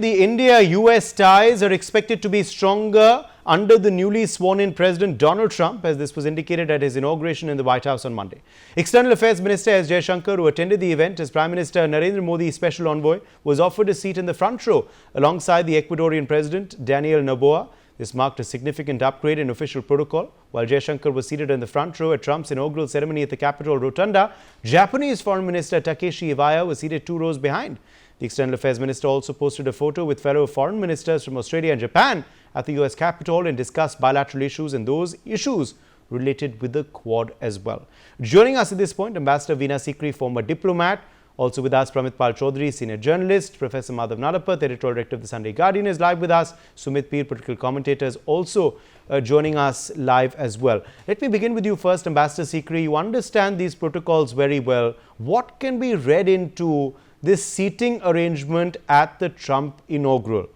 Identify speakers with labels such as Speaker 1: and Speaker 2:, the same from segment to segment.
Speaker 1: the India-US ties are expected to be stronger under the newly sworn-in President Donald Trump, as this was indicated at his inauguration in the White House on Monday. External Affairs Minister S. Jaishankar, who attended the event as Prime Minister Narendra Modi's special envoy, was offered a seat in the front row alongside the Ecuadorian President Daniel Noboa. This marked a significant upgrade in official protocol. While Jaishankar was seated in the front row at Trump's inaugural ceremony at the Capitol Rotunda, Japanese Foreign Minister Takeshi Iwaya was seated 2 rows behind. The External Affairs Minister also posted a photo with fellow foreign ministers from Australia and Japan at the U.S. Capitol and discussed bilateral issues and those issues related with the Quad as well. Joining us at this point, Ambassador Veena Sikri, former diplomat. Also with us, Pramit Pal Chaudhary, senior journalist. Professor Madhav Nalapat, editorial director of the Sunday Guardian, is live with us. Sumit Peer, political commentator, is also joining us live as well. Let me begin with you first, Ambassador Sikri. You understand these protocols very well. What can be read into this seating arrangement at the Trump inaugural?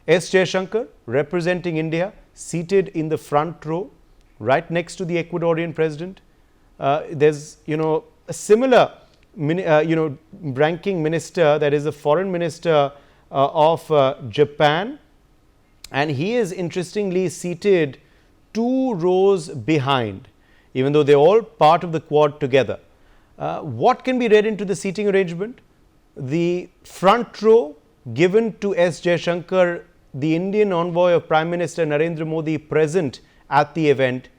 Speaker 1: S. Jaishankar, representing India, seated in the front row, right next to the Ecuadorian president. There's, a similar ranking minister, that is the foreign minister of Japan, and he is interestingly seated 2 rows behind, even though they're all part of the Quad together. What can be read into the seating arrangement? The front row given to S. Jaishankar, the Indian envoy of Prime Minister Narendra Modi, present at the event,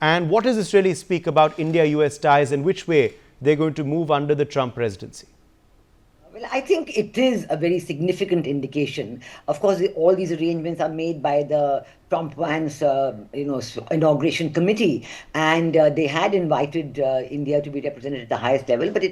Speaker 1: and what does this really speak about India-US ties and which way they're going to move under the Trump presidency?
Speaker 2: Well, I think it is a very significant indication. Of course, all these arrangements are made by the Trump-Vance, inauguration committee, and they had invited India to be represented at the highest level, but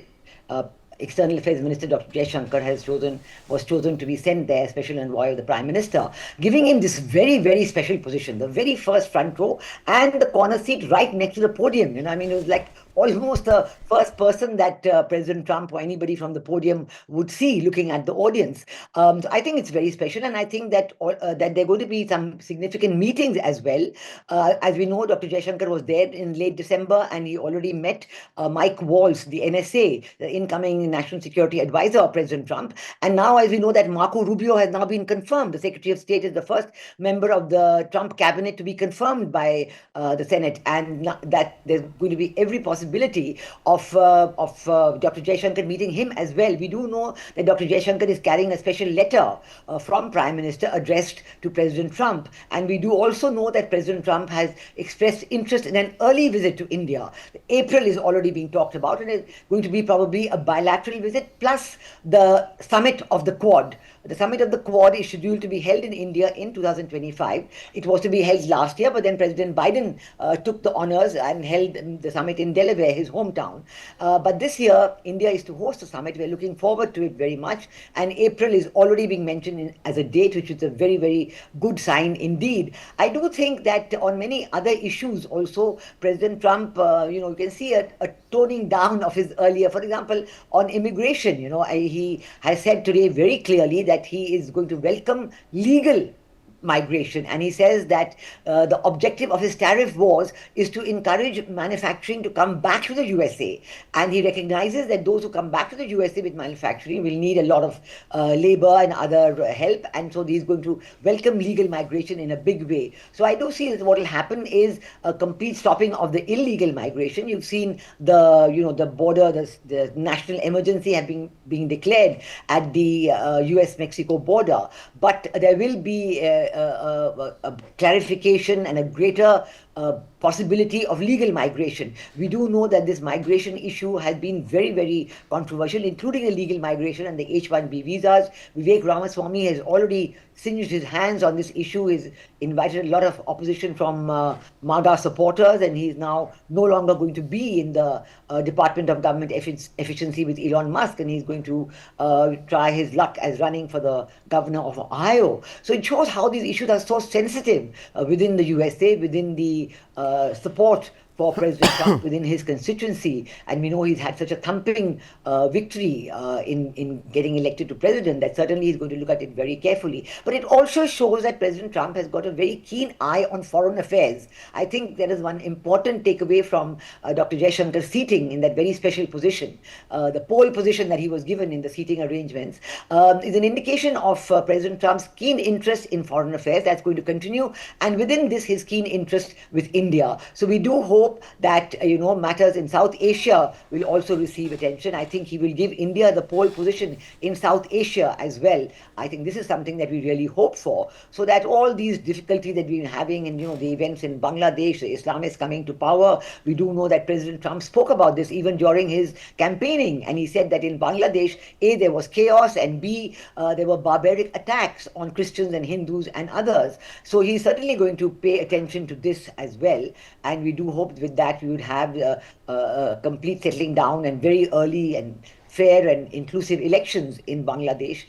Speaker 2: External Affairs Minister Dr. Jaishankar was chosen to be sent there, special envoy of the Prime Minister, giving him this very, very special position, the very first front row and the corner seat right next to the podium. It was like almost the first person that President Trump or anybody from the podium would see looking at the audience. So I think it's very special, and I think that that there are going to be some significant meetings as well. As we know, Dr. Jaishankar was there in late December, and he already met Mike Waltz, the NSA, the incoming National Security Advisor of President Trump. And now, as we know, that Marco Rubio has now been confirmed. The Secretary of State is the first member of the Trump cabinet to be confirmed by the Senate, and that there's going to be every possibility of Dr. Jaishankar meeting him as well. We do know that Dr. Jaishankar is carrying a special letter from Prime Minister addressed to President Trump, and we do also know that President Trump has expressed interest in an early visit to India. April is already being talked about, and it's going to be probably a bilateral visit plus the summit of the Quad. The summit of the Quad is scheduled to be held in India in 2025. It was to be held last year, but then President Biden took the honors and held the summit in Delaware, his hometown. But this year, India is to host the summit. We're looking forward to it very much. And April is already being mentioned as a date, which is a very, very good sign indeed. I do think that on many other issues also, President Trump, you can see a toning down of his earlier, for example, on immigration. He has said today very clearly that he is going to welcome legal migration, and he says that the objective of his tariff wars is to encourage manufacturing to come back to the USA, and he recognizes that those who come back to the USA with manufacturing will need a lot of labor and other help, and so he's going to welcome legal migration in a big way. So I do see that what will happen is a complete stopping of the illegal migration. You've seen the border, the national emergency have been being declared at the US-Mexico border, but there will be a clarification and a greater possibility of legal migration. We do know that this migration issue has been very, very controversial, including illegal migration and the H-1B visas. Vivek Ramaswamy has already singed his hands on this issue. He's invited a lot of opposition from MAGA supporters, and he's now no longer going to be in the Department of Government Efficiency with Elon Musk, and he's going to try his luck as running for the governor of Ohio. So it shows how these issues are so sensitive within the USA, within the support for President Trump within his constituency, and we know he's had such a thumping victory in getting elected to president that certainly he's going to look at it very carefully. But it also shows that President Trump has got a very keen eye on foreign affairs. I think there is one important takeaway from Dr. Jaishankar's seating in that very special position, the pole position that he was given in the seating arrangements, is an indication of President Trump's keen interest in foreign affairs. That's going to continue, and within this, his keen interest with India. So we do hope that matters in South Asia will also receive attention. I think he will give India the pole position in South Asia as well. I think this is something that we really hope for, so that all these difficulties that we've been having, and the events in Bangladesh, the Islamists coming to power, we do know that President Trump spoke about this even during his campaigning, and he said that in Bangladesh, A, there was chaos, and B, there were barbaric attacks on Christians and Hindus and others. So he's certainly going to pay attention to this as well, and we do hope with that we would have a complete settling down and very early and fair and inclusive elections in Bangladesh,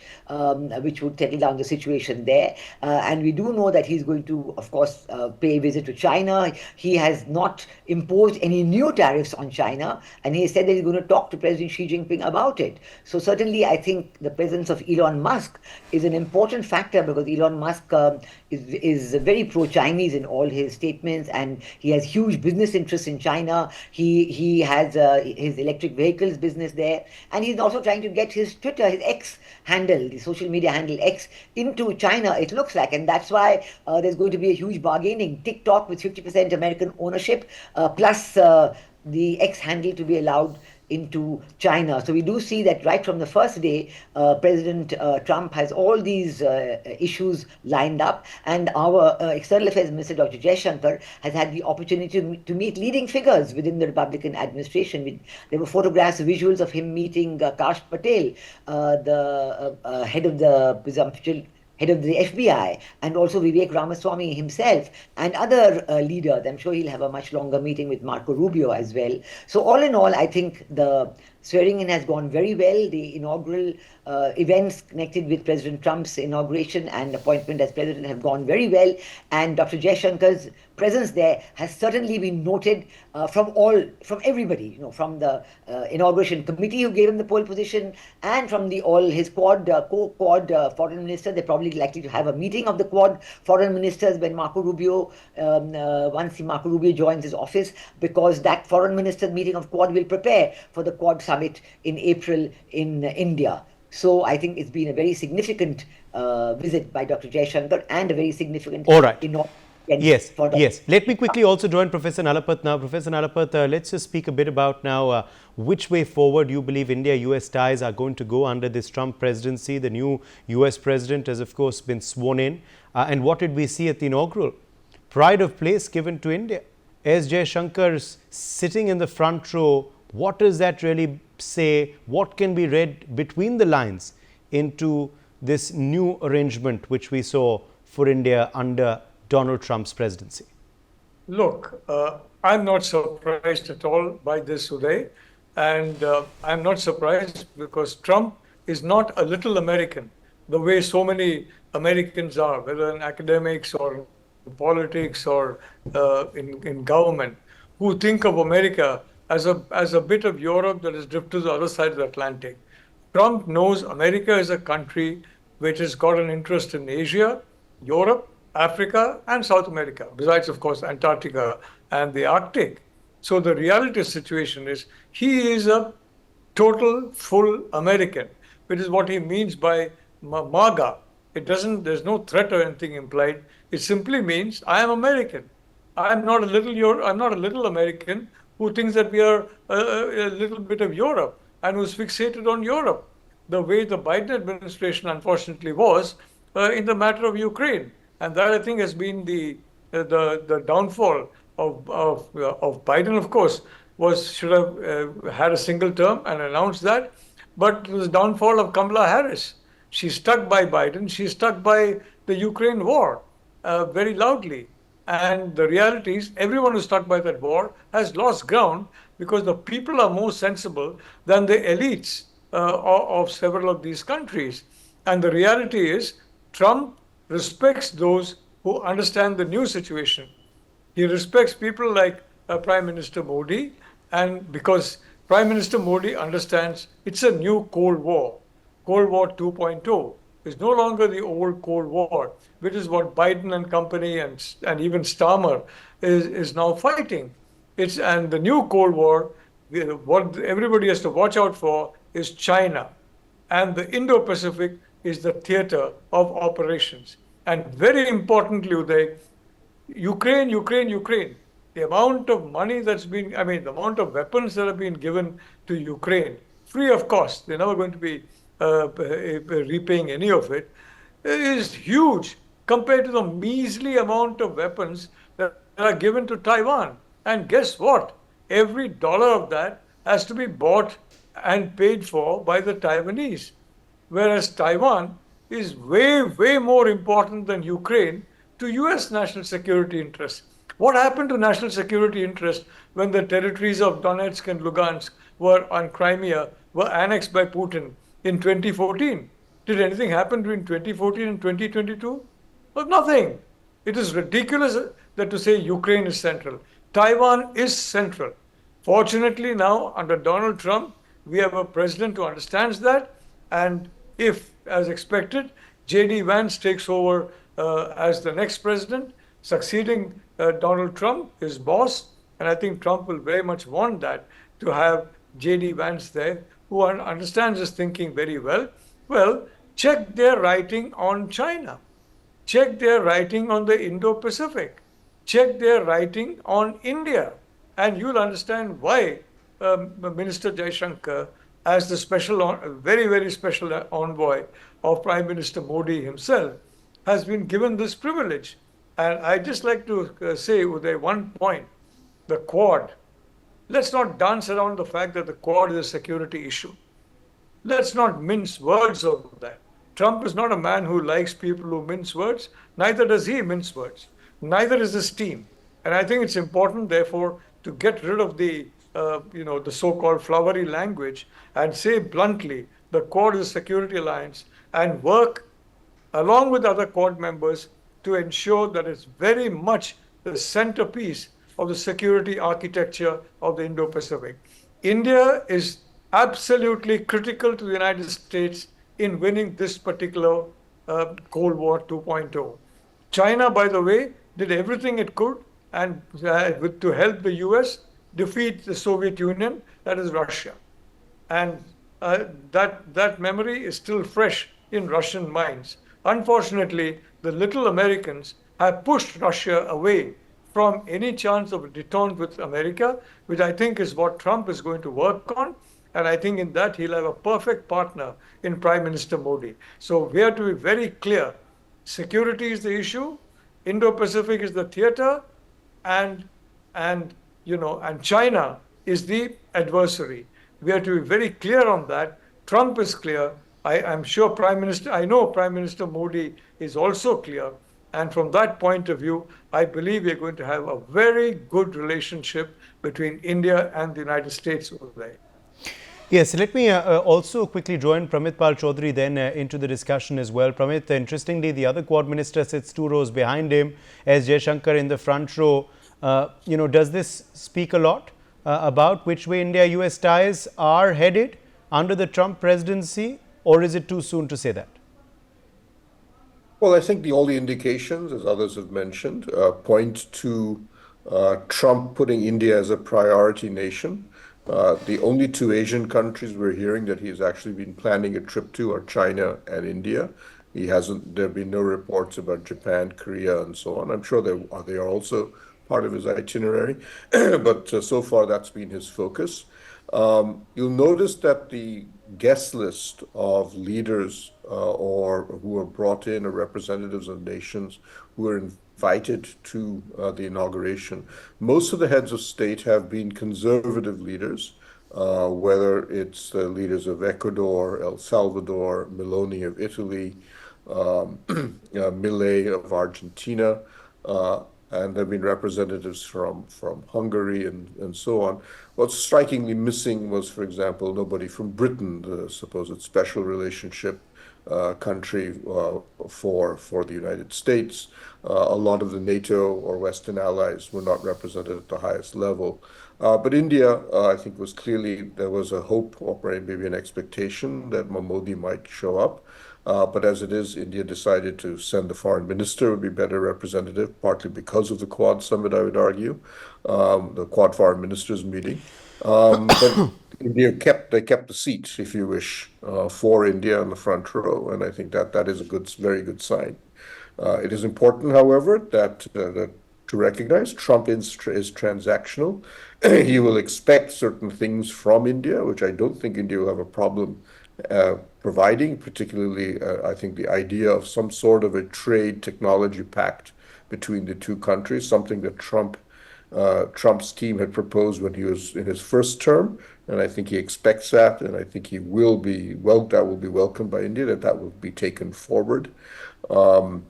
Speaker 2: which would settle down the situation there. And we do know that he's going to, of course, pay a visit to China. He has not imposed any new tariffs on China, and he said that he's going to talk to President Xi Jinping about it. So certainly, I think the presence of Elon Musk is an important factor, because Elon Musk is very pro-Chinese in all his statements, and he has huge business interests in China. He has his electric vehicles business there, and he's also trying to get his Twitter, his X handle, the social media handle X, into China, it looks like. And that's why there's going to be a huge bargaining. TikTok with 50% American ownership, plus the X handle to be allowed into China. So we do see that right from the first day, President Trump has all these issues lined up, and our External Affairs Minister, Dr. Jaishankar, has had the opportunity to meet leading figures within the Republican administration. There were photographs, visuals of him meeting Kash Patel, the head of the head of the FBI, and also Vivek Ramaswamy himself, and other leaders. I'm sure he'll have a much longer meeting with Marco Rubio as well. So all in all, I think the swearing in has gone very well. The inaugural events connected with President Trump's inauguration and appointment as president have gone very well, and Dr. Jaishankar's presence there has certainly been noted from everybody, from the inauguration committee who gave him the pole position, and from his co-quad foreign minister. They're probably likely to have a meeting of the quad foreign ministers when Marco Rubio, once Marco Rubio joins his office, because that foreign ministers meeting of quad will prepare for the quad summit in April in India. So I think it's been a very significant visit by Dr. Jaishankar, and a very significant inauguration.
Speaker 1: Yes. Let me quickly also join Professor Nalapat now. Professor Nalapat, let's just speak a bit about now which way forward you believe India-US ties are going to go under this Trump presidency. The new US president has, of course, been sworn in. And what did we see at the inaugural? Pride of place given to India. S. Jaishankar's sitting in the front row. What does that really say? What can be read between the lines into this new arrangement which we saw for India under Donald Trump's presidency?
Speaker 3: Look, I'm not surprised at all by this, Uday. And I'm not surprised because Trump is not a little American, the way so many Americans are, whether in academics or in politics or in government, who think of America as a bit of Europe that has drifted to the other side of the Atlantic. Trump knows America is a country which has got an interest in Asia, Europe, Africa, and South America, besides, of course, Antarctica and the Arctic. So the reality situation is he is a total, full American, which is what he means by MAGA. There's no threat or anything implied. It simply means I am American. I'm not a little American who thinks that we are a little bit of Europe and who's fixated on Europe, the way the Biden administration unfortunately was in the matter of Ukraine. And that, I think, has been the downfall of Biden. Of course, should have had a single term and announced that, but it was the downfall of Kamala Harris. She stuck by Biden. She stuck by the Ukraine war very loudly. And the reality is, everyone who stuck by that war has lost ground because the people are more sensible than the elites of several of these countries. And the reality is, Trump respects those who understand the new situation. He respects people like Prime Minister Modi, and because Prime Minister Modi understands it's a new Cold War. Cold War 2.0 is no longer the old Cold War, which is what Biden and company and even Starmer is now fighting. And the new Cold War, what everybody has to watch out for is China. And the Indo-Pacific is the theater of operations. And very importantly, Uday, Ukraine. The amount of money the amount of weapons that have been given to Ukraine, free of cost, they're never going to be repaying any of it, is huge compared to the measly amount of weapons that are given to Taiwan. And guess what? Every dollar of that has to be bought and paid for by the Taiwanese. Whereas Taiwan is way more important than Ukraine to US national security interests. What happened to national security interests when the territories of Donetsk and Lugansk on Crimea were annexed by Putin in 2014? Did anything happen between 2014 and 2022? Well, nothing. It is ridiculous that to say Ukraine is central. Taiwan is central. Fortunately, now under Donald Trump, we have a president who understands that. And if, as expected, J.D. Vance takes over as the next president, succeeding Donald Trump, his boss, and I think Trump will very much want that, to have J.D. Vance there, who understands his thinking very well. Well, check their writing on China. Check their writing on the Indo-Pacific. Check their writing on India. And you'll understand why Minister Jaishankar, as the very special envoy of Prime Minister Modi himself, has been given this privilege. And I'd just like to say, Uday, one point, the Quad. Let's not dance around the fact that the Quad is a security issue. Let's not mince words over that. Trump is not a man who likes people who mince words. Neither does he mince words. Neither is his team. And I think it's important, therefore, to get rid of the so-called flowery language and say bluntly, the Quad is a security alliance, and work along with other Quad members to ensure that it's very much the centerpiece of the security architecture of the Indo-Pacific. India is absolutely critical to the United States in winning this particular Cold War 2.0. China, by the way, did everything it could and to help the US defeat the Soviet Union, that is Russia. And that memory is still fresh in Russian minds. Unfortunately, the little Americans have pushed Russia away from any chance of a detente with America, which I think is what Trump is going to work on. And I think in that he'll have a perfect partner in Prime Minister Modi. So we have to be very clear. Security is the issue, Indo-Pacific is the theater, and China is the adversary. We have to be very clear on that. Trump is clear. I know Prime Minister Modi is also clear. And from that point of view, I believe we're going to have a very good relationship between India and the United States over there.
Speaker 1: Yes, let me also quickly join Pramit Pal Chaudhary then into the discussion as well. Pramit, interestingly, the other Quad minister sits 2 rows behind him, as Jaishankar in the front row. Does this speak a lot about which way India-US ties are headed under the Trump presidency, or is it too soon to say that?
Speaker 4: Well, I think all the indications, as others have mentioned, point to Trump putting India as a priority nation. The only 2 Asian countries we're hearing that he's actually been planning a trip to are China and India. There have been no reports about Japan, Korea, and so on. I'm sure they are also part of his itinerary, but so far that's been his focus. You'll notice that the guest list of leaders or who are brought in, or representatives of nations who are invited to the inauguration, most of the heads of state have been conservative leaders, whether it's the leaders of Ecuador, El Salvador, Meloni of Italy, Milei of Argentina, and there have been representatives from Hungary and so on. What's strikingly missing was, for example, nobody from Britain, the supposed special relationship country for the United States. A lot of the NATO or Western allies were not represented at the highest level. But India, I think, was clearly, there was a hope or maybe an expectation that Modi might show up. But as it is, India decided to send the foreign minister, would be better representative, partly because of the Quad summit, I would argue, the Quad foreign ministers meeting. But India kept the seat, if you wish, for India in the front row, and I think that is a very good sign. It is important, however, that to recognize Trump is transactional. He will expect certain things from India, which I don't think India will have a problem providing, particularly, I think the idea of some sort of a trade technology pact between the two countries, something that Trump's team had proposed when he was in his first term, and I think he expects that, and I think that will be welcomed by India, that will be taken forward. And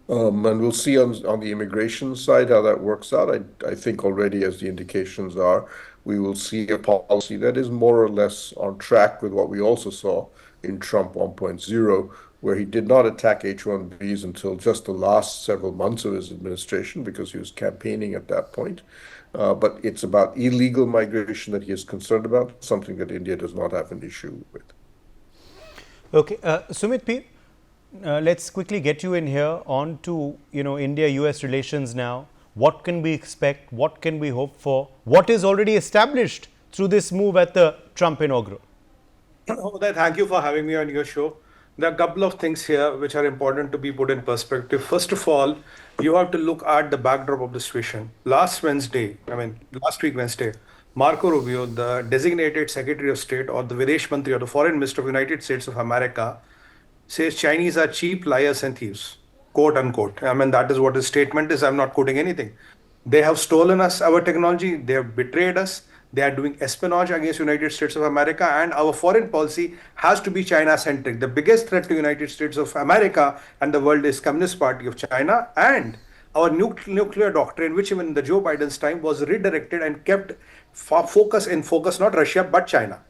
Speaker 4: we'll see on the immigration side how that works out. I think already, as the indications are, we will see a policy that is more or less on track with what we also saw in Trump 1.0, where he did not attack H-1Bs until just the last several months of his administration because he was campaigning at that point. But it's about illegal migration that he is concerned about, something that India does not have an issue with.
Speaker 1: Okay, Sumit Peer, let's quickly get you in here on to India-US relations now. What can we expect? What can we hope for? What is already established through this move at the Trump inaugural?
Speaker 5: Uday, thank you for having me on your show. There are a couple of things here which are important to be put in perspective. First of all, you have to look at the backdrop of the situation. Last week Wednesday, Marco Rubio, the designated Secretary of State or the Videsh Mantri or the Foreign Minister of the United States of America, says Chinese are cheap liars and thieves, quote unquote. I mean, that is what his statement is. I'm not quoting anything. They have stolen our technology. They have betrayed us. They are doing espionage against United States of America, and our foreign policy has to be China-centric. The biggest threat to United States of America and the world is Communist Party of China, and our nuclear doctrine, which even in the Joe Biden's time was redirected and kept focus not Russia but China.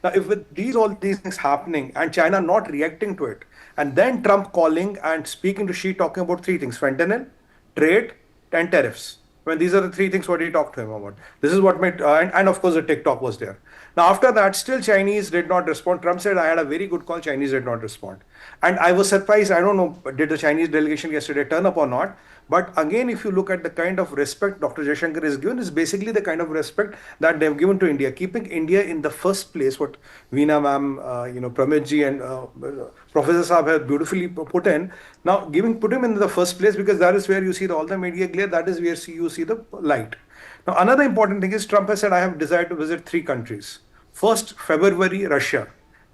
Speaker 5: Now, if with all these things happening and China not reacting to it, and then Trump calling and speaking to Xi, talking about three things: fentanyl, trade, and tariffs. When these are the three things what he talked to him about. This is what made, and of course the TikTok was there. Now after that, still Chinese did not respond. Trump said, I had a very good call, Chinese did not respond. And I was surprised, I don't know, did the Chinese delegation yesterday turn up or not? But again, if you look at the kind of respect Dr. Jaishankar is given, is basically the kind of respect that they've given to India, keeping India in the first place, what Veena ma'am, Pramit ji and Professor Saab have beautifully put in. Now, put him in the first place because that is where you see all the media glare, that is where you see the light. Now, another important thing is Trump has said, I have desired to visit 3 countries. First, February, Russia.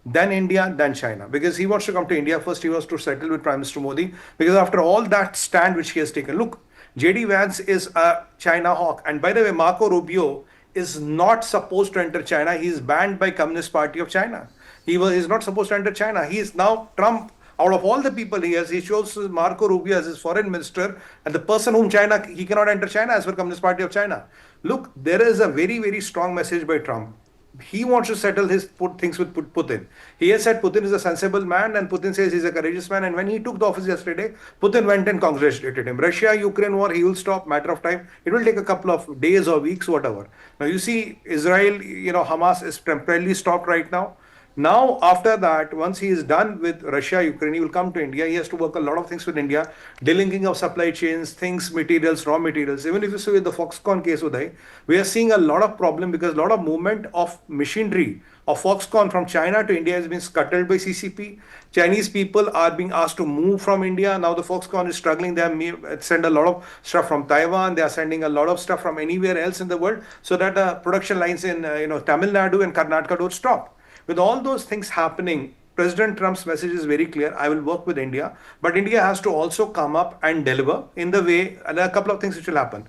Speaker 5: Then India, then China. Because he wants to come to India first, he wants to settle with Prime Minister Modi. Because after all that stand which he has taken, look, J.D. Vance is a China hawk. And by the way, Marco Rubio is not supposed to enter China. He is banned by Communist Party of China. He is not supposed to enter China. He is now Trump. Out of all the people he has, he chose Marco Rubio as his foreign minister, and the person whom China, he cannot enter China as per Communist Party of China. Look, there is a very, very strong message by Trump. He wants to settle things with Putin. He has said Putin is a sensible man, and Putin says he's a courageous man. And when he took the office yesterday, Putin went and congratulated him. Russia-Ukraine war, he will stop, matter of time. It will take a couple of days or weeks, whatever. Now you see, Israel, Hamas is temporarily stopped right now. Now, after that, once he is done with Russia, Ukraine, he will come to India. He has to work a lot of things with India, delinking of supply chains, things, materials, raw materials. Even if you see with the Foxconn case, Uday, we are seeing a lot of problem because a lot of movement of machinery of Foxconn from China to India has been scuttled by CCP. Chinese people are being asked to move from India. Now the Foxconn is struggling. They send a lot of stuff from Taiwan. They are sending a lot of stuff from anywhere else in the world so that the production lines in Tamil Nadu and Karnataka don't stop. With all those things happening, President Trump's message is very clear. I will work with India, but India has to also come up and deliver in the way, and there are a couple of things which will happen.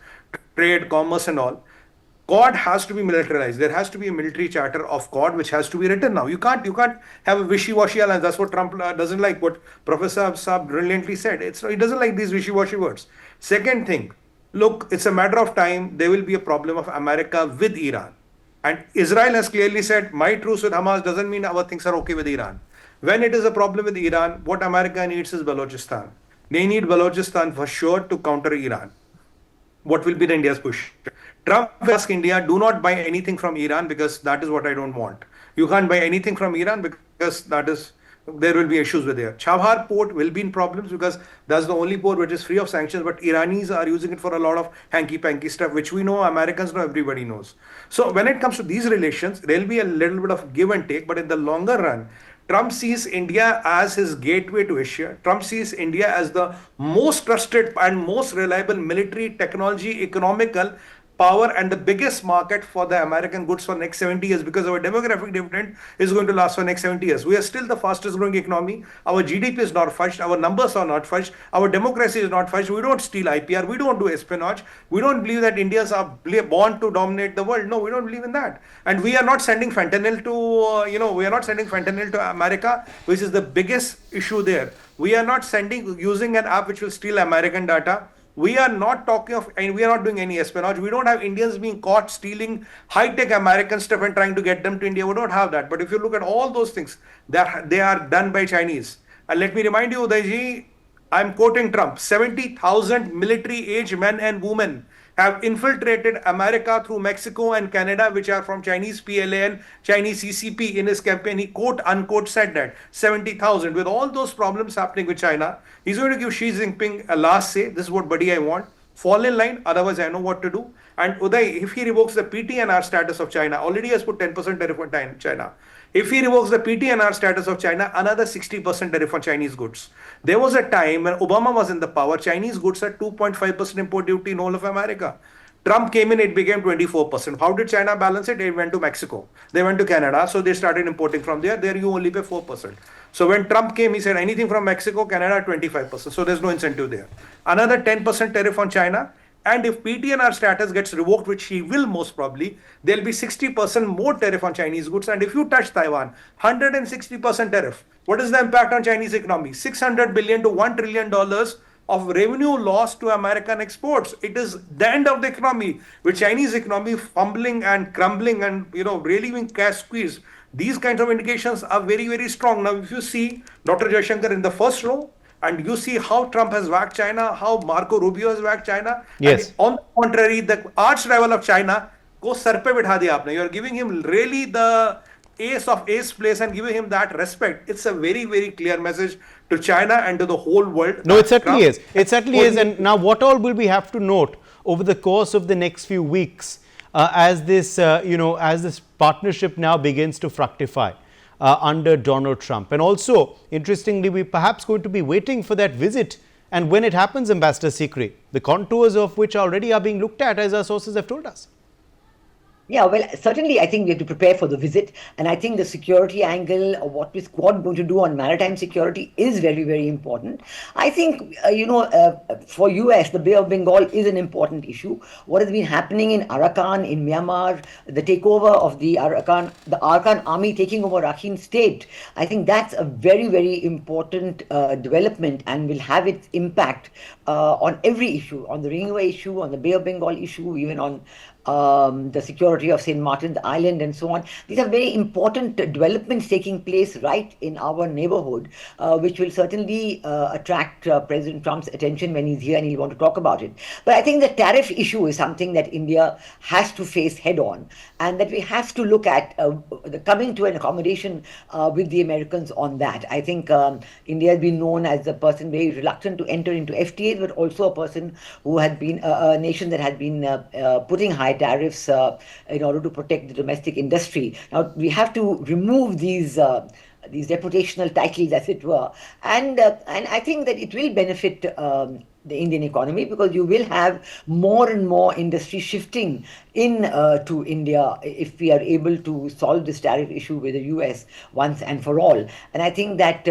Speaker 5: Trade, commerce and all. Quad has to be militarized. There has to be a military charter of Quad which has to be written now. You can't have a wishy-washy alliance. That's what Trump doesn't like. What Professor Saab brilliantly said. He doesn't like these wishy-washy words. Second thing, look, it's a matter of time. There will be a problem of America with Iran. And Israel has clearly said, my truce with Hamas doesn't mean our things are okay with Iran. When it is a problem with Iran, what America needs is Balochistan. They need Balochistan for sure to counter Iran. What will be the India's push? Trump asked India, do not buy anything from Iran because that is what I don't want. You can't buy anything from Iran because that is there will be issues with there. Chabhar port will be in problems because that's the only port which is free of sanctions, but Iranis are using it for a lot of hanky-panky stuff, which we know, Americans know, everybody knows. So when it comes to these relations, there'll be a little bit of give and take, but in the longer run, Trump sees India as his gateway to Asia. Trump sees India as the most trusted and most reliable military, technology, economical power and the biggest market for the American goods for next 70 years because our demographic dividend is going to last for next 70 years. We are still the fastest growing economy. Our GDP is not fudged. Our numbers are not fudged. Our democracy is not fudged. We don't steal IPR. We don't do espionage. We don't believe that Indians are born to dominate the world. No, we don't believe in that. And we are not sending fentanyl to, we are not sending fentanyl to America, which is the biggest issue there. We are not using an app which will steal American data. We are not talking of, and we are not doing any espionage. We don't have Indians being caught stealing high-tech American stuff and trying to get them to India. We don't have that. But if you look at all those things, they are done by Chinese. And let me remind you, Udayji, I'm quoting Trump, 70,000 military-age men and women have infiltrated America through Mexico and Canada, which are from Chinese PLA and Chinese CCP in his campaign. He quote unquote said that 70,000. With all those problems happening with China, he's going to give Xi Jinping a last say. This is what, buddy, I want. Fall in line, otherwise I know what to do. And Uday, if he revokes the PTNR status of China, already has put 10% tariff on China. If he revokes the PTNR status of China, another 60% tariff on Chinese goods. There was a time when Obama was in the power, Chinese goods had 2.5% import duty in all of America. Trump came in, it became 24%. How did China balance it? They went to Mexico. They went to Canada, so they started importing from there. There you only pay 4%. So when Trump came, he said anything from Mexico, Canada, 25%. So there's no incentive there. Another 10% tariff on China. And if PTNR status gets revoked, which he will most probably, there'll be 60% more tariff on Chinese goods. And if you touch Taiwan, 160% tariff. What is the impact on Chinese economy? $600 billion to $1 trillion of revenue lost to American exports. It is the end of the economy, with Chinese economy fumbling and crumbling and really being cash squeezed. These kinds of indications are very, very strong. Now, if you see Dr. Jaishankar in the first row, and you see how Trump has whacked China, how Marco Rubio has whacked China.
Speaker 1: Yes.
Speaker 5: And on the contrary, the arch rival of China, ko sar pe bitha diya aapne. You are giving him really the ace of ace place and giving him that respect. It's a very, very clear message to China and to the whole world.
Speaker 1: No, it certainly is. It certainly is. And now what all will we have to note over the course of the next few weeks as this, as this partnership now begins to fructify? Under Donald Trump. And also, interestingly, we're perhaps going to be waiting for that visit. And when it happens, Ambassador Sikri, the contours of which already are being looked at, as our sources have told us.
Speaker 2: Yeah, well, certainly I think we have to prepare for the visit. And I think the security angle of what is Quad going to do on maritime security is very, very important. I think, for US, the Bay of Bengal is an important issue. What has been happening in Arakan, in Myanmar, the takeover of the Arakan army taking over Rakhine state, I think that's a very, very important development and will have its impact on every issue, on the Ringway issue, on the Bay of Bengal issue, even on the security of St. Martin's Island and so on. These are very important developments taking place right in our neighborhood, which will certainly attract President Trump's attention when he's here and he'll want to talk about it. But I think the tariff issue is something that India has to face head on, and that we have to look at coming to an accommodation with the Americans on that. I think India has been known as a person very reluctant to enter into FTAs, but also a person who had been a nation that had been putting high tariffs in order to protect the domestic industry. Now, we have to remove these reputational titles, as it were, and I think that it will benefit the Indian economy, because you will have more and more industry shifting in to India if we are able to solve this tariff issue with the US once and for all. And I think that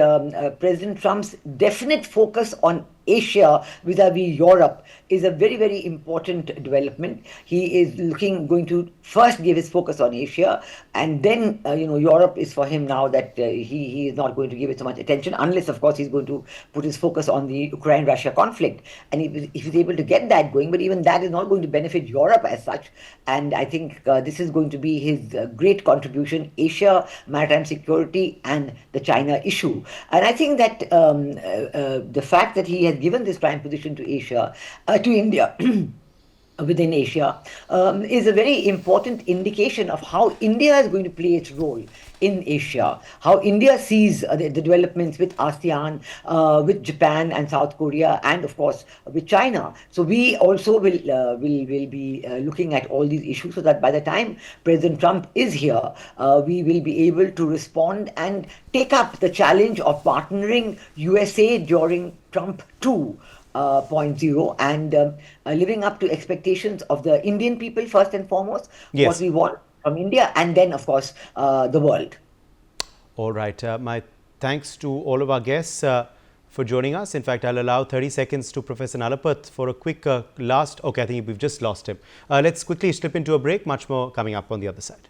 Speaker 2: President Trump's definite focus on Asia vis-a-vis Europe is a very, very important development. He is going to first give his focus on Asia, and then Europe is for him now that he is not going to give it so much attention, unless of course he's going to put his focus on the Ukraine-Russia conflict, and if he's able to get that going. But even that is not going to benefit Europe as such, and I think this is going to be his great contribution: Asia, maritime security, and the China issue. And I think that the fact that he has given this prime position to Asia, to India, within Asia, is a very important indication of how India is going to play its role in Asia, how India sees the developments with ASEAN, with Japan and South Korea, and of course with China. So we also will be looking at all these issues, so that by the time President Trump is here, we will be able to respond and take up the challenge of partnering USA during Trump 2.0 and living up to expectations of the Indian people first and foremost,
Speaker 1: Yes.
Speaker 2: what we want from India, and then of course the world.
Speaker 1: All right. My thanks to all of our guests for joining us. In fact, I'll allow 30 seconds to Professor Nalapat for a quick last. Okay, I think we've just lost him. Let's quickly slip into a break. Much more coming up on the other side.